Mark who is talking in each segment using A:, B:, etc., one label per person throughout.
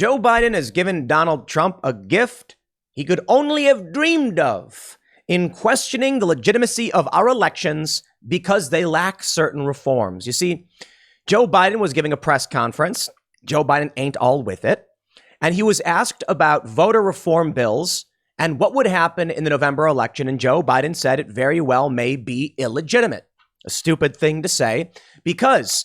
A: Joe Biden has given Donald Trump a gift he could only have dreamed of in questioning the legitimacy of our elections because they lack certain reforms. You see, Joe Biden was giving a press conference. Joe Biden ain't all with it. And he was asked about voter reform bills and what would happen in the November election. And Joe Biden said it very well may be illegitimate. A stupid thing to say because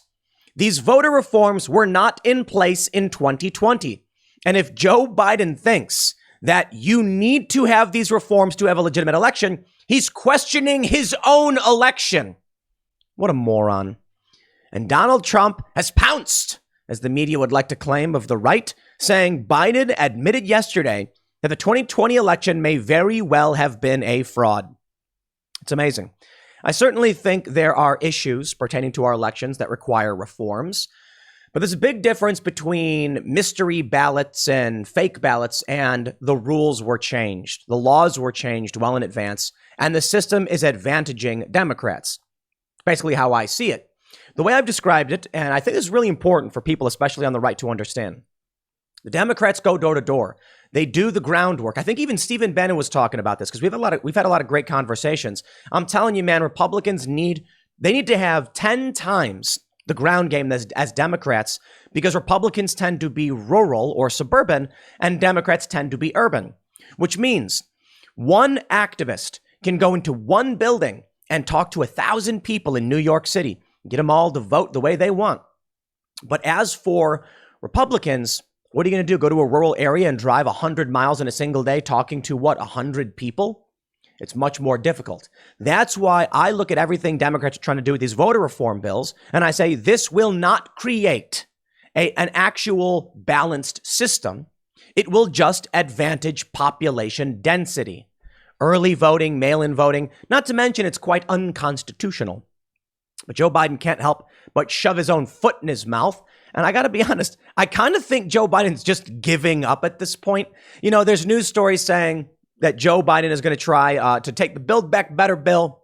A: these voter reforms were not in place in 2020. And if Joe Biden thinks that you need to have these reforms to have a legitimate election, he's questioning his own election. What a moron. And Donald Trump has pounced, as the media would like to claim, of the right, saying Biden admitted yesterday that the 2020 election may very well have been a fraud. It's amazing. I certainly think there are issues pertaining to our elections that require reforms. But there's a big difference between mystery ballots and fake ballots, and the rules were changed. The laws were changed well in advance, and the system is advantaging Democrats. Basically how I see it. The way I've described it, and I think this is really important for people, especially on the right, to understand. The Democrats go door to door. They do the groundwork. I think even Stephen Bannon was talking about this because we've had a lot of great conversations. I'm telling you, man, Republicans need to have 10 times the ground game as Democrats, because Republicans tend to be rural or suburban and Democrats tend to be urban, which means one activist can go into one building and talk to 1,000 people in New York City, get them all to vote the way they want. But as for Republicans, what are you going to do? Go to a rural area and drive 100 miles in a single day talking to 100 people? It's much more difficult. That's why I look at everything Democrats are trying to do with these voter reform bills, and I say this will not create an actual balanced system. It will just advantage population density. Early voting, mail-in voting, not to mention it's quite unconstitutional. But Joe Biden can't help but shove his own foot in his mouth. And I got to be honest, I kind of think Joe Biden's just giving up at this point. You know, there's news stories saying that Joe Biden is going to try to take the Build Back Better bill,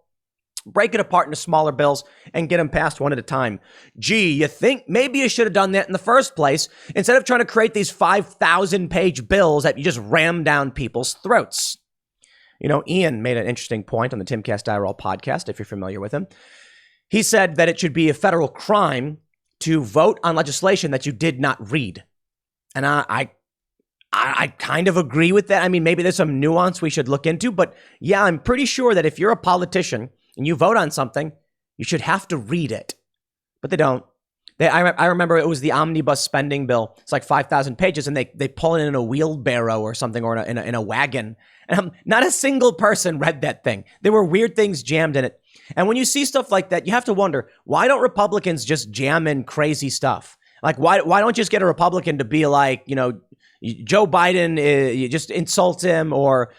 A: break it apart into smaller bills, and get them passed one at a time. Gee, you think maybe you should have done that in the first place instead of trying to create these 5,000-page bills that you just ram down people's throats. You know, Ian made an interesting point on the Timcast IRL podcast, if you're familiar with him. He said that it should be a federal crime to vote on legislation that you did not read. And I kind of agree with that. I mean, maybe there's some nuance we should look into, but yeah, I'm pretty sure that if you're a politician and you vote on something, you should have to read it. But they don't. I remember it was the omnibus spending bill. It's like 5,000 pages, and they pull it in a wheelbarrow or something, or in a wagon. And not a single person read that thing. There were weird things jammed in it. And when you see stuff like that, you have to wonder, why don't Republicans just jam in crazy stuff? Like, why don't you just get a Republican to be like, you know, Joe Biden, you just insult him, or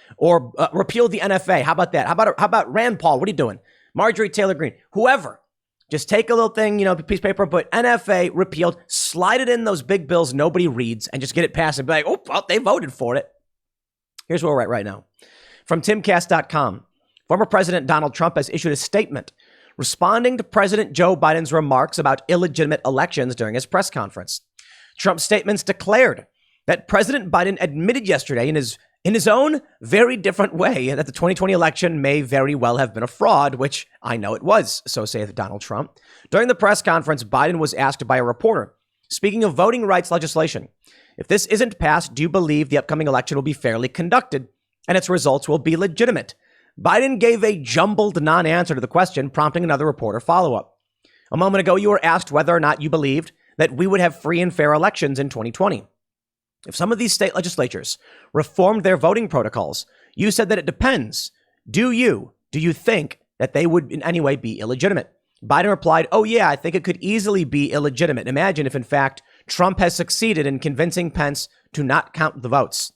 A: repeal the NFA. How about that? How about Rand Paul? What are you doing? Marjorie Taylor Greene, whoever. Just take a little thing, you know, piece of paper, put NFA repealed, slide it in those big bills nobody reads, and just get it passed and be like, oh, well, they voted for it. Here's where we're at right now. From timcast.com, former President Donald Trump has issued a statement responding to President Joe Biden's remarks about illegitimate elections during his press conference. Trump's statements declared that President Biden admitted yesterday in his own very different way that the 2020 election may very well have been a fraud, which I know it was, so saith Donald Trump. During the press conference, Biden was asked by a reporter, speaking of voting rights legislation, if this isn't passed, do you believe the upcoming election will be fairly conducted and its results will be legitimate? Biden gave a jumbled non-answer to the question, prompting another reporter follow-up. A moment ago, you were asked whether or not you believed that we would have free and fair elections in 2020. If some of these state legislatures reformed their voting protocols, you said that it depends. Do you think that they would in any way be illegitimate? Biden replied, oh yeah, I think it could easily be illegitimate. Imagine if in fact Trump has succeeded in convincing Pence to not count the votes.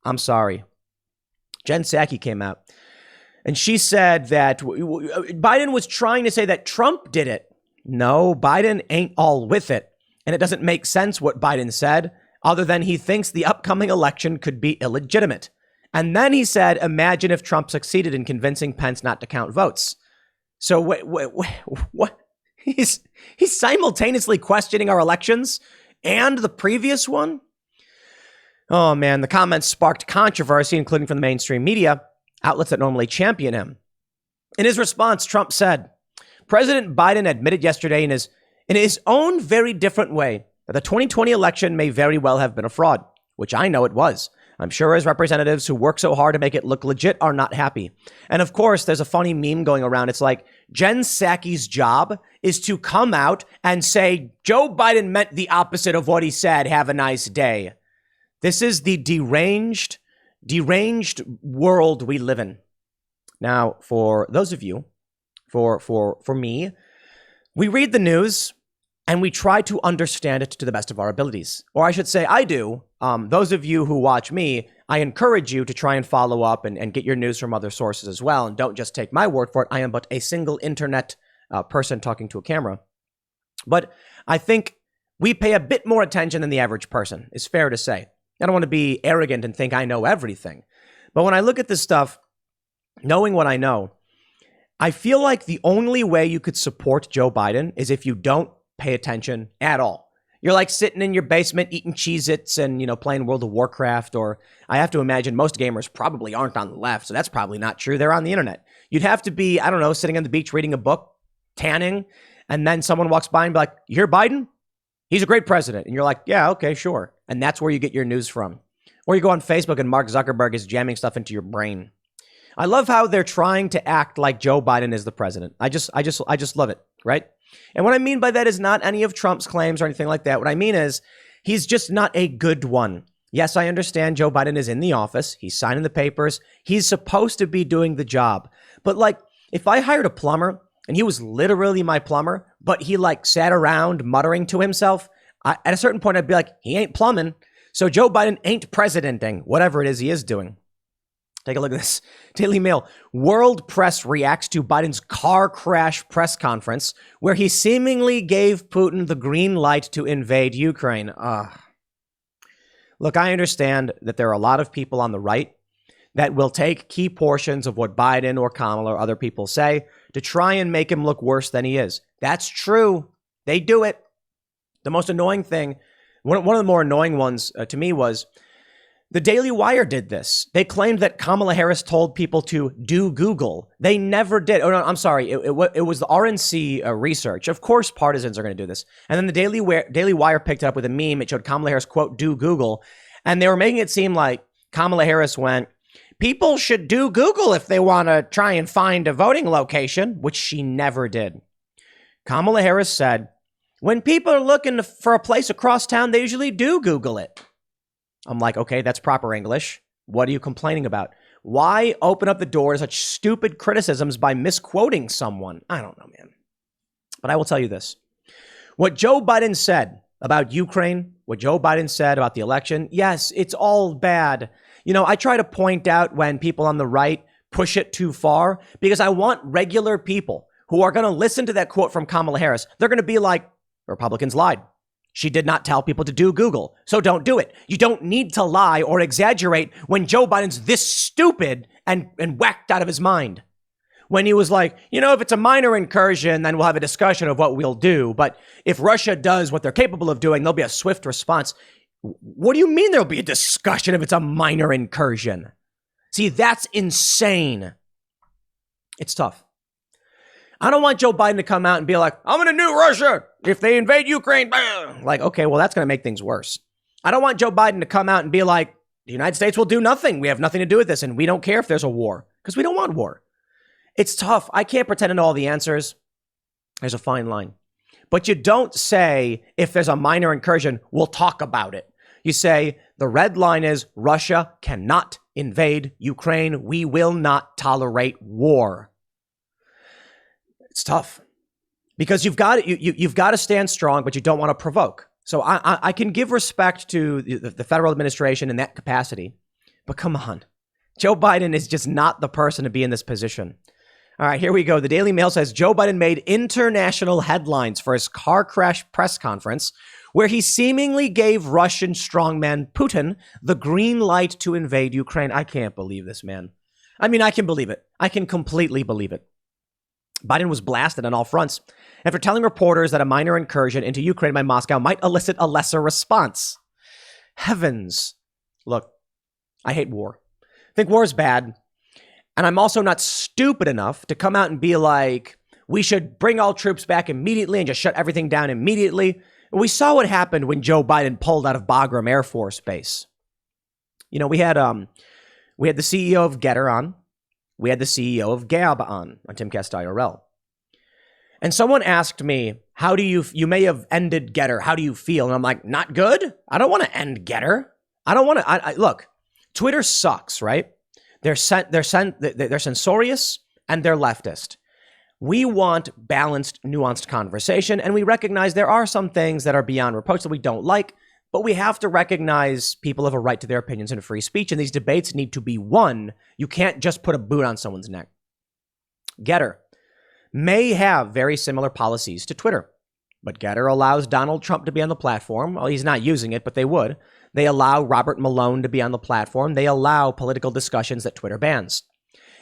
A: I'm sorry. Jen Psaki came out and she said that Biden was trying to say that Trump did it. No, Biden ain't all with it. And it doesn't make sense what Biden said, other than he thinks the upcoming election could be illegitimate. And then he said, imagine if Trump succeeded in convincing Pence not to count votes. So what? He's simultaneously questioning our elections and the previous one? Oh man, the comments sparked controversy, including from the mainstream media, outlets that normally champion him. In his response, Trump said, President Biden admitted yesterday in his own very different way that the 2020 election may very well have been a fraud, which I know it was. I'm sure his representatives who work so hard to make it look legit are not happy. And of course, there's a funny meme going around. It's like Jen Psaki's job is to come out and say, Joe Biden meant the opposite of what he said. Have a nice day. This is the deranged world we live in. Now, for those of you, for me, we read the news and we try to understand it to the best of our abilities. Or I should say, I do. Those of you who watch me, I encourage you to try and follow up and get your news from other sources as well. And don't just take my word for it. I am but a single internet person talking to a camera. But I think we pay a bit more attention than the average person, is fair to say. I don't want to be arrogant and think I know everything. But when I look at this stuff, knowing what I know, I feel like the only way you could support Joe Biden is if you don't pay attention at all. You're like sitting in your basement eating Cheez-Its and, playing World of Warcraft, or I have to imagine most gamers probably aren't on the left, so that's probably not true. They're on the internet. You'd have to be, I don't know, sitting on the beach reading a book, tanning, and then someone walks by and be like, you hear Biden? He's a great president. And you're like, yeah, okay, sure. And that's where you get your news from. Or you go on Facebook and Mark Zuckerberg is jamming stuff into your brain. I love how they're trying to act like Joe Biden is the president. I just love it, right? And what I mean by that is not any of Trump's claims or anything like that. What I mean is he's just not a good one. Yes, I understand Joe Biden is in the office. He's signing the papers. He's supposed to be doing the job. But like, if I hired a plumber and he was literally my plumber, but he like sat around muttering to himself, at a certain point, I'd be like, he ain't plumbing. So Joe Biden ain't presidenting, whatever it is he is doing. Take a look at this. Daily Mail. World press reacts to Biden's car crash press conference, where he seemingly gave Putin the green light to invade Ukraine. Look, I understand that there are a lot of people on the right that will take key portions of what Biden or Kamala or other people say to try and make him look worse than he is. That's true. They do it. The most annoying thing, one of the more annoying ones to me was the Daily Wire did this. They claimed that Kamala Harris told people to do Google. They never did. Oh, no, I'm sorry. It was the RNC research. Of course, partisans are going to do this. And then the Daily Wire picked it up with a meme. It showed Kamala Harris, quote, do Google. And they were making it seem like Kamala Harris went, people should do Google if they want to try and find a voting location, which she never did. Kamala Harris said, when people are looking for a place across town, they usually do Google it. I'm like, okay, that's proper English. What are you complaining about? Why open up the door to such stupid criticisms by misquoting someone? I don't know, man. But I will tell you this. What Joe Biden said about Ukraine, what Joe Biden said about the election, yes, it's all bad. I try to point out when people on the right push it too far because I want regular people who are going to listen to that quote from Kamala Harris. They're going to be like, Republicans lied. She did not tell people to do Google, so don't do it. You don't need to lie or exaggerate when Joe Biden's this stupid and whacked out of his mind. When he was like, if it's a minor incursion, then we'll have a discussion of what we'll do. But if Russia does what they're capable of doing, there'll be a swift response. What do you mean there'll be a discussion if it's a minor incursion? See, that's insane. It's tough. I don't want Joe Biden to come out and be like, I'm going to nuke Russia if they invade Ukraine. Like, okay, well, that's going to make things worse. I don't want Joe Biden to come out and be like, the United States will do nothing. We have nothing to do with this. And we don't care if there's a war because we don't want war. It's tough. I can't pretend to know all the answers. There's a fine line. But you don't say, if there's a minor incursion, we'll talk about it. You say, the red line is Russia cannot invade Ukraine. We will not tolerate war. It's tough because you've got to stand strong, but you don't want to provoke. So I can give respect to the federal administration in that capacity, but come on, Joe Biden is just not the person to be in this position. All right, here we go. The Daily Mail says Joe Biden made international headlines for his car crash press conference, where he seemingly gave Russian strongman Putin the green light to invade Ukraine. I can't believe this, man. I mean, I can believe it. I can completely believe it. Biden was blasted on all fronts after telling reporters that a minor incursion into Ukraine by Moscow might elicit a lesser response. Heavens. Look, I hate war. I think war is bad. And I'm also not stupid enough to come out and be like, we should bring all troops back immediately and just shut everything down immediately. And we saw what happened when Joe Biden pulled out of Bagram Air Force Base. You know, we had the CEO of Getter on. We had the CEO of Gab on Tim Cast IRL. And someone asked me, how do you may have ended Getter. How do you feel? And I'm like, not good. I don't want to end Getter. I don't want to. Look, Twitter sucks, right? They're censorious and they're leftist. We want balanced, nuanced conversation, and we recognize there are some things that are beyond reproach that we don't like, but we have to recognize people have a right to their opinions and free speech, and these debates need to be won. You can't just put a boot on someone's neck. Getter may have very similar policies to Twitter, but Getter allows Donald Trump to be on the platform. Well, he's not using it, but they would. They allow Robert Malone to be on the platform. They allow political discussions that Twitter bans.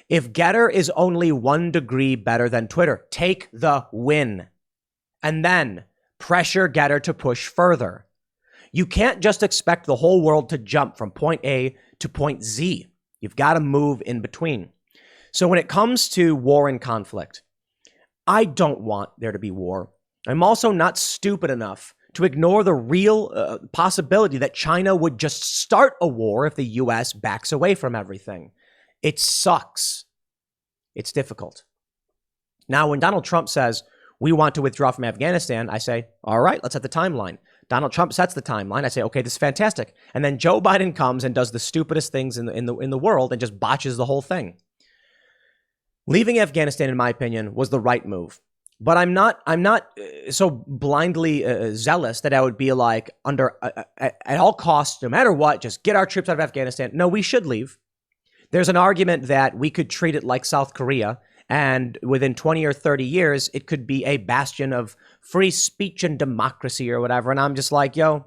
A: If Getter is only 1 degree better than Twitter, take the win. And then pressure Getter to push further. You can't just expect the whole world to jump from point A to point Z. You've got to move in between. So when it comes to war and conflict, I don't want there to be war. I'm also not stupid enough to ignore the real possibility that China would just start a war if the U.S. backs away from everything. It sucks. It's difficult. Now, when Donald Trump says, we want to withdraw from Afghanistan, I say, all right, let's set the timeline. Donald Trump sets the timeline. I say, okay, this is fantastic. And then Joe Biden comes and does the stupidest things in the world and just botches the whole thing. Leaving Afghanistan, in my opinion, was the right move. But I'm not so blindly zealous that I would be like, at all costs, no matter what, just get our troops out of Afghanistan. No, we should leave. There's an argument that we could treat it like South Korea, and within 20 or 30 years, it could be a bastion of free speech and democracy or whatever. And I'm just like, yo,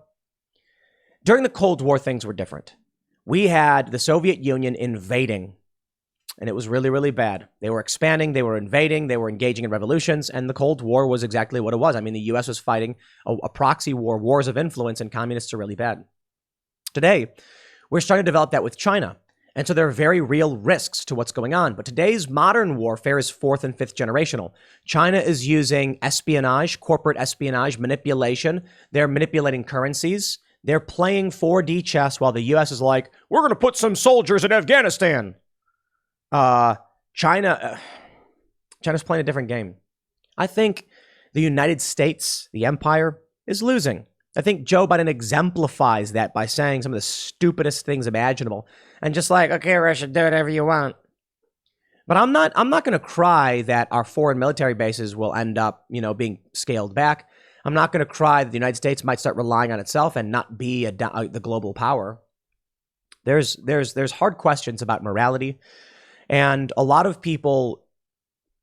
A: during the Cold War, things were different. We had the Soviet Union invading. And it was really, really bad. They were expanding, they were invading, they were engaging in revolutions, and the Cold War was exactly what it was. I mean, the U.S. was fighting a proxy war, wars of influence, and communists are really bad. Today, we're starting to develop that with China. And so there are very real risks to what's going on. But today's modern warfare is 4th and 5th generational. China is using espionage, corporate espionage, manipulation. They're manipulating currencies. They're playing 4D chess while the U.S. is like, we're going to put some soldiers in Afghanistan. China's playing a different game. I think the United States, the empire, is losing. I think Joe Biden exemplifies that by saying some of the stupidest things imaginable and just like, okay, Russia, do whatever you want. But I'm not going to cry that our foreign military bases will end up, being scaled back. I'm not going to cry that the United States might start relying on itself and not be the global power. There's hard questions about morality. And a lot of people,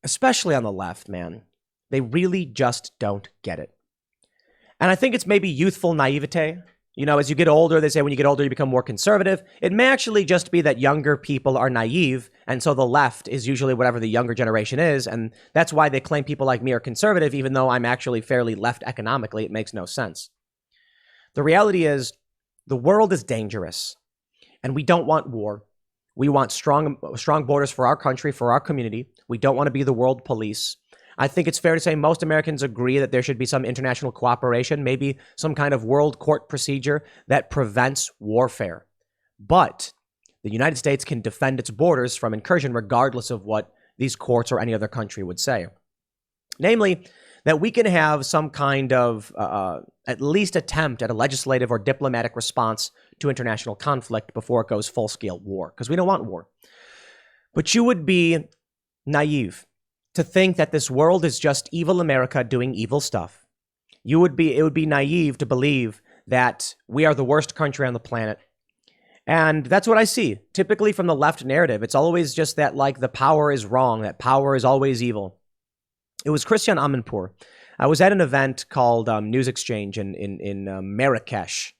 A: especially on the left, man, they really just don't get it. And I think it's maybe youthful naivete. As you get older, they say when you get older, you become more conservative. It may actually just be that younger people are naive. And so the left is usually whatever the younger generation is. And that's why they claim people like me are conservative, even though I'm actually fairly left economically. It makes no sense. The reality is the world is dangerous and we don't want war. We want strong borders for our country, for our community. We don't want to be the world police. I think it's fair to say most Americans agree that there should be some international cooperation, maybe some kind of world court procedure that prevents warfare. But the United States can defend its borders from incursion regardless of what these courts or any other country would say. Namely, that we can have some kind of at least attempt at a legislative or diplomatic response to international conflict before it goes full-scale war, because we don't want war. But you would be naive to think that this world is just evil America doing evil stuff. It would be naive to believe that we are the worst country on the planet. And that's what I see. Typically from the left narrative, it's always just that like the power is wrong, that power is always evil. It was Christian Amanpour. I was at an event called News Exchange in Marrakesh.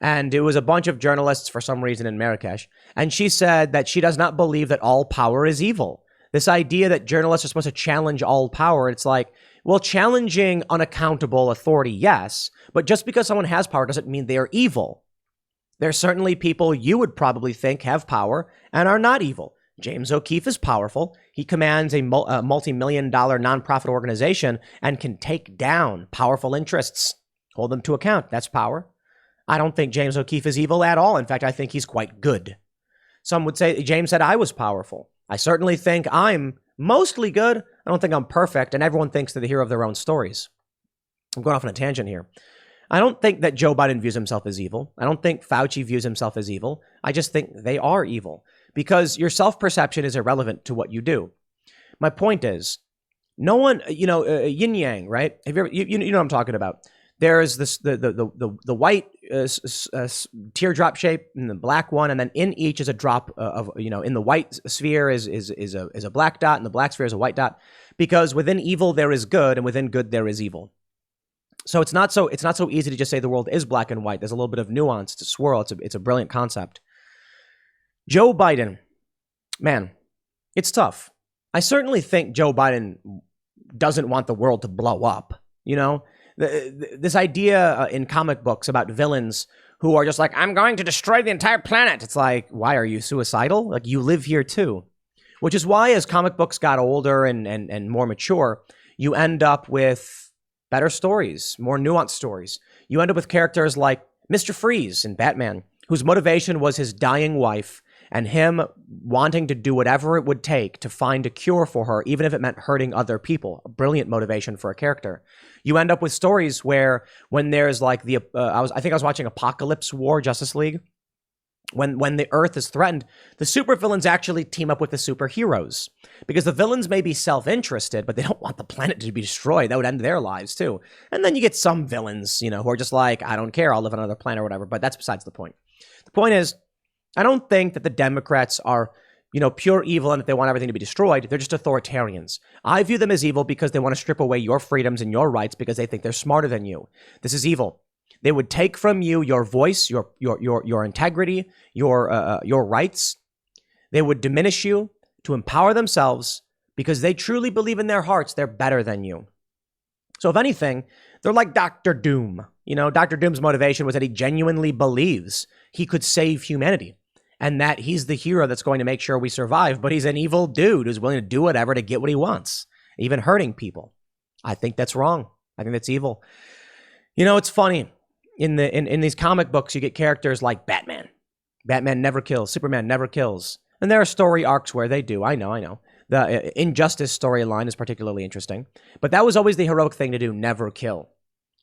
A: And it was a bunch of journalists for some reason in Marrakesh. And she said that she does not believe that all power is evil. This idea that journalists are supposed to challenge all power, it's like, well, challenging unaccountable authority, yes. But just because someone has power doesn't mean they are evil. There's certainly people you would probably think have power and are not evil. James O'Keefe is powerful. He commands a multi-million-dollar nonprofit organization and can take down powerful interests, hold them to account. That's power. I don't think James O'Keefe is evil at all. In fact, I think he's quite good. Some would say James said I was powerful. I certainly think I'm mostly good. I don't think I'm perfect, and everyone thinks they're the hero of their own stories. I'm going off on a tangent here. I don't think that Joe Biden views himself as evil. I don't think Fauci views himself as evil. I just think they are evil because your self-perception is irrelevant to what you do. My point is, no one, yin yang, right? Have you ever, you know what I'm talking about? There's this the white teardrop shape and the black one, and then in each is a drop of in the white sphere is a black dot, and the black sphere is a white dot, because within evil there is good, and within good there is evil. So it's not so easy to just say the world is black and white. There's a little bit of nuance. It's a swirl. It's a brilliant concept. Joe Biden, man, it's tough. I certainly think Joe Biden doesn't want the world to blow up. This idea in comic books about villains who are just like, I'm going to destroy the entire planet. It's like, why are you suicidal? Like, you live here too. Which is why as comic books got older and more mature, you end up with better stories, more nuanced stories. You end up with characters like Mr. Freeze in Batman, whose motivation was his dying wife and him wanting to do whatever it would take to find a cure for her, even if it meant hurting other people. A brilliant motivation for a character. You end up with stories where when there's like I think I was watching Apocalypse War, Justice League. When the Earth is threatened, the supervillains actually team up with the superheroes. Because the villains may be self-interested, but they don't want the planet to be destroyed. That would end their lives, too. And then you get some villains, who are just like, I don't care, I'll live on another planet or whatever. But that's besides the point. The point is, I don't think that the Democrats are, pure evil and that they want everything to be destroyed. They're just authoritarians. I view them as evil because they want to strip away your freedoms and your rights because they think they're smarter than you. This is evil. They would take from you your voice, your integrity, your rights. They would diminish you to empower themselves because they truly believe in their hearts they're better than you. So if anything, they're like Dr. Doom. Dr. Doom's motivation was that he genuinely believes he could save humanity and that he's the hero that's going to make sure we survive. But he's an evil dude who's willing to do whatever to get what he wants, even hurting people. I think that's wrong. I think that's evil. It's funny. In these comic books, you get characters like Batman. Batman never kills. Superman never kills. And there are story arcs where they do. I know. The Injustice storyline is particularly interesting. But that was always the heroic thing to do, never kill.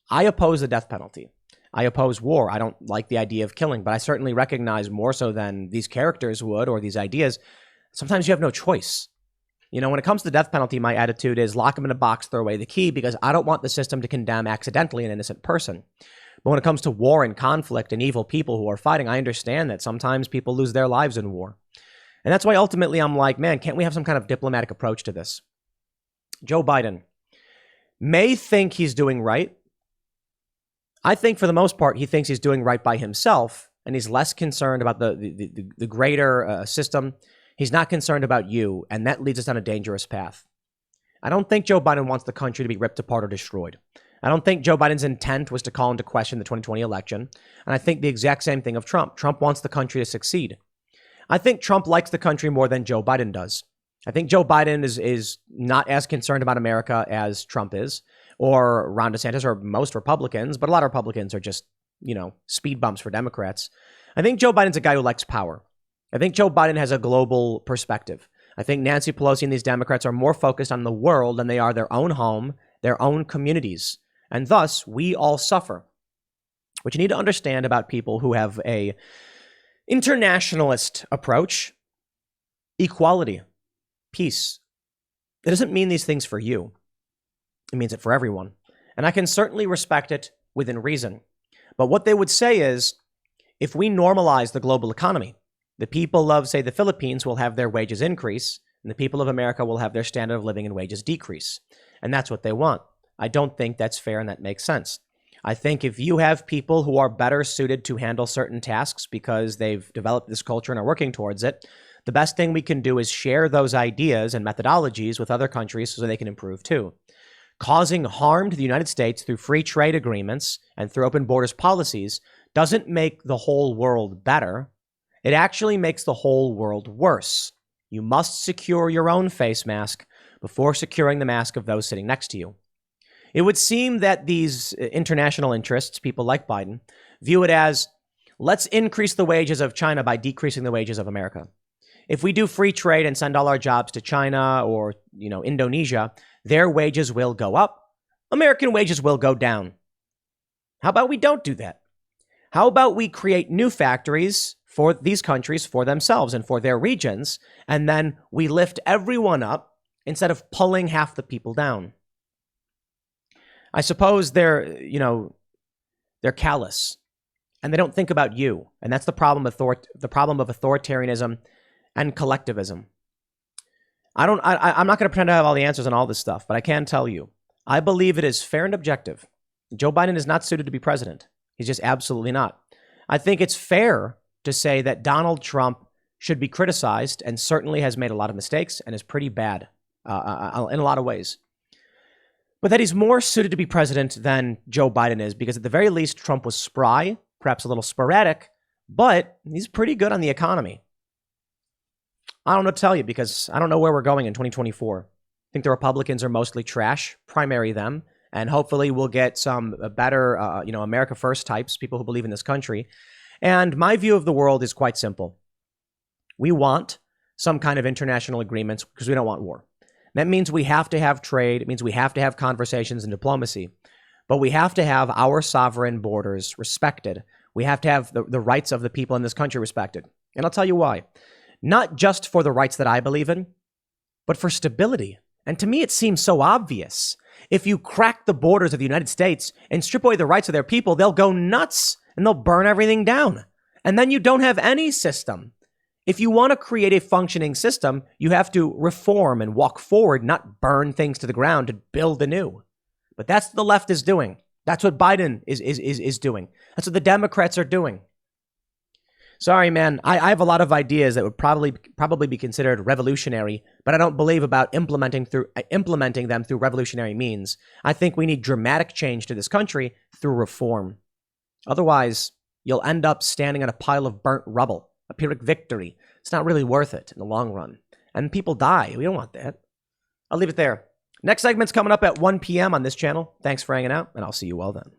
A: I oppose the death penalty. I oppose war. I don't like the idea of killing, but I certainly recognize more so than these characters would or these ideas, sometimes you have no choice. When it comes to the death penalty, my attitude is lock them in a box, throw away the key, because I don't want the system to condemn accidentally an innocent person. But when it comes to war and conflict and evil people who are fighting, I understand that sometimes people lose their lives in war. And that's why ultimately I'm like, man, can't we have some kind of diplomatic approach to this? Joe Biden may think he's doing right. I think for the most part, he thinks he's doing right by himself, and he's less concerned about the greater system. He's not concerned about you, and that leads us down a dangerous path. I don't think Joe Biden wants the country to be ripped apart or destroyed. I don't think Joe Biden's intent was to call into question the 2020 election. And I think the exact same thing of Trump. Trump wants the country to succeed. I think Trump likes the country more than Joe Biden does. I think Joe Biden is not as concerned about America as Trump is, or Ron DeSantis, or most Republicans, but a lot of Republicans are just, speed bumps for Democrats. I think Joe Biden's a guy who likes power. I think Joe Biden has a global perspective. I think Nancy Pelosi and these Democrats are more focused on the world than they are their own home, their own communities. And thus, we all suffer. What you need to understand about people who have a internationalist approach, equality, peace. It doesn't mean these things for you. It means it for everyone. And I can certainly respect it within reason. But what they would say is, if we normalize the global economy, the people of, say, the Philippines will have their wages increase, and the people of America will have their standard of living and wages decrease. And that's what they want. I don't think that's fair, and that makes sense. I think if you have people who are better suited to handle certain tasks because they've developed this culture and are working towards it, the best thing we can do is share those ideas and methodologies with other countries so they can improve too. Causing harm to the United States through free trade agreements and through open borders policies doesn't make the whole world better. It actually makes the whole world worse. You must secure your own face mask before securing the mask of those sitting next to you. It would seem that these international interests, people like Biden, view it as, let's increase the wages of China by decreasing the wages of America. If we do free trade and send all our jobs to China or, Indonesia, their wages will go up. American wages will go down. How about we don't do that? How about we create new factories for these countries, for themselves and for their regions, and then we lift everyone up instead of pulling half the people down? I suppose they're callous and they don't think about you. And that's the problem of authoritarianism and collectivism. I'm not going to pretend to have all the answers on all this stuff, but I can tell you, I believe it is fair and objective. Joe Biden is not suited to be president. He's just absolutely not. I think it's fair to say that Donald Trump should be criticized and certainly has made a lot of mistakes and is pretty bad in a lot of ways. But that he's more suited to be president than Joe Biden is, because at the very least, Trump was spry, perhaps a little sporadic, but he's pretty good on the economy. I don't know what to tell you, because I don't know where we're going in 2024. I think the Republicans are mostly trash, primary them, and hopefully we'll get some better, America First types, people who believe in this country. And my view of the world is quite simple. We want some kind of international agreements because we don't want war. That means we have to have trade. It means we have to have conversations and diplomacy. But we have to have our sovereign borders respected. We have to have the rights of the people in this country respected. And I'll tell you why. Not just for the rights that I believe in, but for stability. And to me, it seems so obvious. If you crack the borders of the United States and strip away the rights of their people, they'll go nuts and they'll burn everything down. And then you don't have any system. If you want to create a functioning system, you have to reform and walk forward, not burn things to the ground to build anew. But that's what the left is doing. That's what Biden is doing. That's what the Democrats are doing. Sorry, man. I have a lot of ideas that would probably be considered revolutionary, but I don't believe about implementing them through revolutionary means. I think we need dramatic change to this country through reform. Otherwise, you'll end up standing on a pile of burnt rubble. A Pyrrhic victory. It's not really worth it in the long run. And people die. We don't want that. I'll leave it there. Next segment's coming up at 1 p.m. on this channel. Thanks for hanging out, and I'll see you all then.